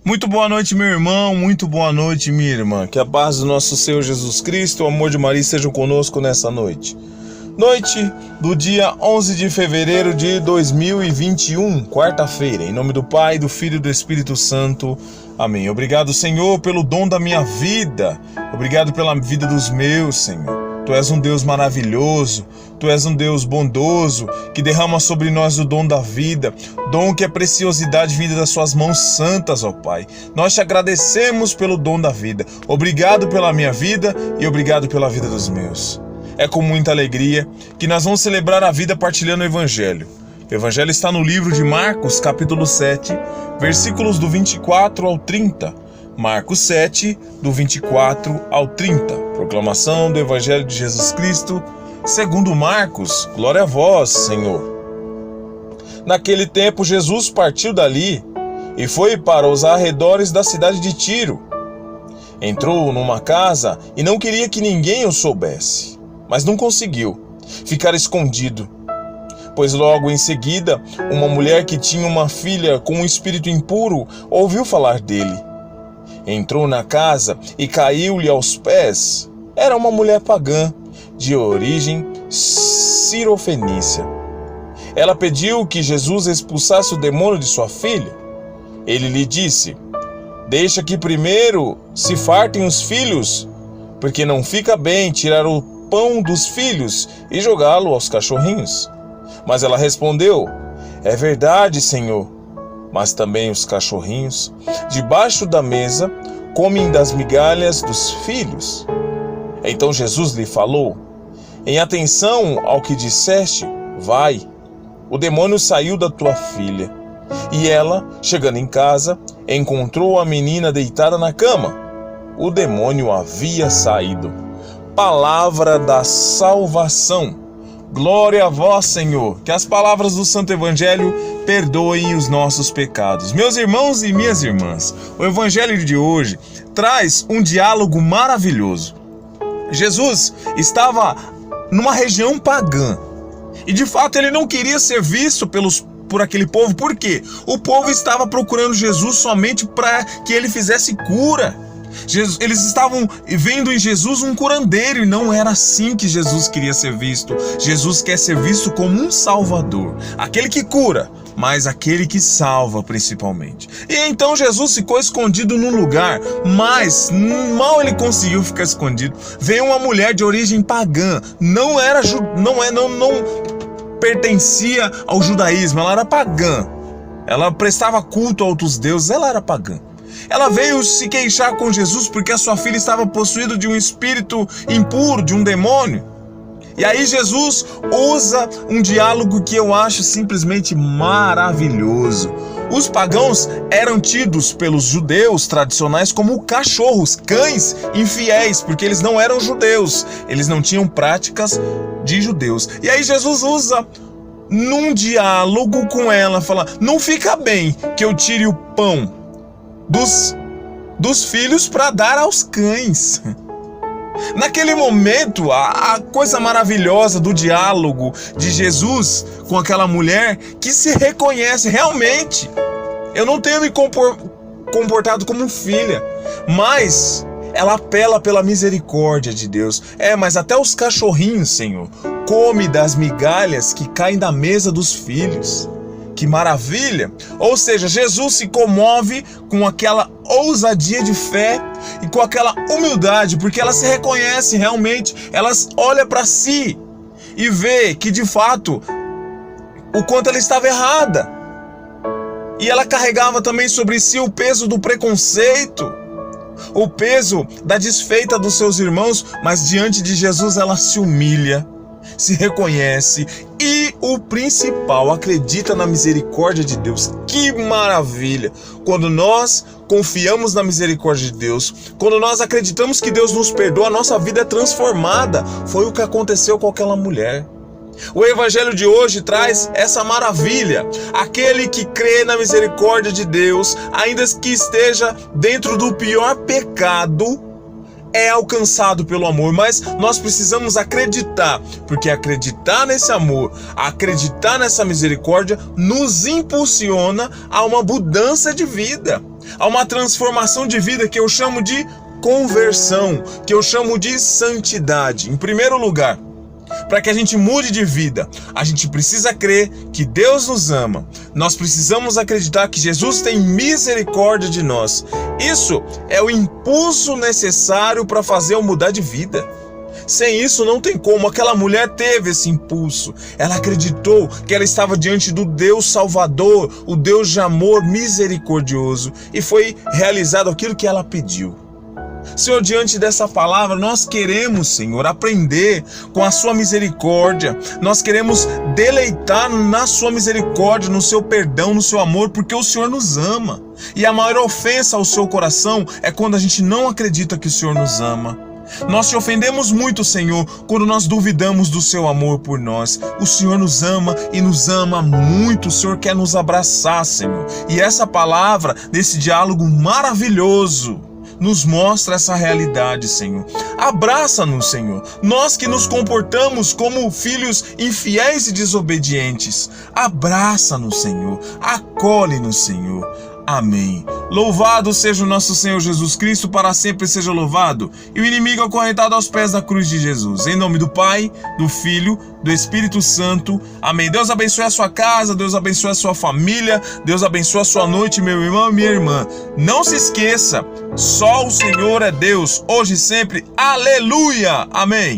Muito boa noite, meu irmão, muito boa noite, minha irmã. Que a paz do nosso Senhor Jesus Cristo, o amor de Maria estejam conosco nessa noite. Noite do dia 11 de fevereiro de 2021, quarta-feira. Em nome do Pai, do Filho e do Espírito Santo. Amém. Obrigado, Senhor, pelo dom da minha vida. Obrigado pela vida dos meus, Senhor. Tu és um Deus maravilhoso, Tu és um Deus bondoso, que derrama sobre nós o dom da vida, dom que é preciosidade vinda das Suas mãos santas, ó Pai. Nós te agradecemos pelo dom da vida. Obrigado pela minha vida e obrigado pela vida dos meus. É com muita alegria que nós vamos celebrar a vida partilhando o Evangelho. O Evangelho está no livro de Marcos, capítulo 7, versículos do 24 ao 30. Marcos 7, do 24 ao 30. Proclamação do Evangelho de Jesus Cristo, segundo Marcos. Glória a vós, Senhor. Naquele tempo, Jesus partiu dali e foi para os arredores da cidade de Tiro. Entrou numa casa e não queria que ninguém o soubesse, mas não conseguiu ficar escondido, pois logo em seguida, uma mulher que tinha uma filha com um espírito impuro ouviu falar dele. Entrou na casa e caiu-lhe aos pés. Era uma mulher pagã, de origem cirofenícia. Ela pediu que Jesus expulsasse o demônio de sua filha. Ele lhe disse: deixa que primeiro se fartem os filhos, porque não fica bem tirar o pão dos filhos e jogá-lo aos cachorrinhos. Mas ela respondeu: é verdade, Senhor. Mas também os cachorrinhos, debaixo da mesa, comem das migalhas dos filhos. Então Jesus lhe falou: em atenção ao que disseste, vai, o demônio saiu da tua filha. E ela, chegando em casa, encontrou a menina deitada na cama. O demônio havia saído. Palavra da salvação. Glória a vós, Senhor. Que as palavras do Santo Evangelho perdoem os nossos pecados. Meus irmãos e minhas irmãs, o Evangelho de hoje traz um diálogo maravilhoso. Jesus estava numa região pagã e de fato ele não queria ser visto por aquele povo. Por quê? O povo estava procurando Jesus somente para que ele fizesse cura. Eles estavam vendo em Jesus um curandeiro e não era assim que Jesus queria ser visto. Jesus quer ser visto como um salvador, aquele que cura, mas aquele que salva principalmente. E então Jesus ficou escondido num lugar, mas mal ele conseguiu ficar escondido, veio uma mulher de origem pagã, não pertencia ao judaísmo, ela era pagã, ela prestava culto a outros deuses, ela era pagã. Ela veio se queixar com Jesus porque a sua filha estava possuída de um espírito impuro, de um demônio. E aí Jesus usa um diálogo que eu acho simplesmente maravilhoso. Os pagãos eram tidos pelos judeus tradicionais como cachorros, cães infiéis, porque eles não eram judeus, eles não tinham práticas de judeus. E aí Jesus usa num diálogo com ela, fala: não fica bem que eu tire o pão dos filhos para dar aos cães. Naquele momento, a coisa maravilhosa do diálogo de Jesus com aquela mulher que se reconhece realmente. Eu não tenho me comportado como filha, mas ela apela pela misericórdia de Deus. Mas até os cachorrinhos, Senhor, come das migalhas que caem da mesa dos filhos. Que maravilha! Ou seja, Jesus se comove com aquela ousadia de fé e com aquela humildade, porque ela se reconhece realmente, ela olha para si e vê que de fato o quanto ela estava errada. E ela carregava também sobre si o peso do preconceito, o peso da desfeita dos seus irmãos, mas diante de Jesus ela se humilha, se reconhece e, o principal, acredita na misericórdia de Deus. Que maravilha! Quando nós confiamos na misericórdia de Deus, quando nós acreditamos que Deus nos perdoa, a nossa vida é transformada. Foi o que aconteceu com aquela mulher. O Evangelho de hoje traz essa maravilha. Aquele que crê na misericórdia de Deus, ainda que esteja dentro do pior pecado, é alcançado pelo amor, mas nós precisamos acreditar, porque acreditar nesse amor, acreditar nessa misericórdia, nos impulsiona a uma mudança de vida, a uma transformação de vida que eu chamo de conversão, que eu chamo de santidade. Em primeiro lugar, para que a gente mude de vida, a gente precisa crer que Deus nos ama. Nós precisamos acreditar que Jesus tem misericórdia de nós. Isso é o impulso necessário para fazer eu mudar de vida. Sem isso não tem como. Aquela mulher teve esse impulso. Ela acreditou que ela estava diante do Deus Salvador, o Deus de amor misericordioso, e foi realizado aquilo que ela pediu. Senhor, diante dessa palavra, nós queremos, Senhor, aprender com a sua misericórdia. Nós queremos deleitar na sua misericórdia, no seu perdão, no seu amor, porque o Senhor nos ama. E a maior ofensa ao seu coração é quando a gente não acredita que o Senhor nos ama. Nós te ofendemos muito, Senhor, quando nós duvidamos do seu amor por nós. O Senhor nos ama e nos ama muito. O Senhor quer nos abraçar, Senhor. E essa palavra, desse diálogo maravilhoso, nos mostra essa realidade, Senhor. Abraça-nos, Senhor. Nós que nos comportamos como filhos infiéis e desobedientes. Abraça-nos, Senhor. Acolhe-nos, Senhor. Amém. Louvado seja o nosso Senhor Jesus Cristo, para sempre seja louvado. E o inimigo acorrentado aos pés da cruz de Jesus. Em nome do Pai, do Filho, do Espírito Santo. Amém. Deus abençoe a sua casa, Deus abençoe a sua família, Deus abençoe a sua noite, meu irmão e minha irmã. Não se esqueça, só o Senhor é Deus, hoje e sempre. Aleluia! Amém.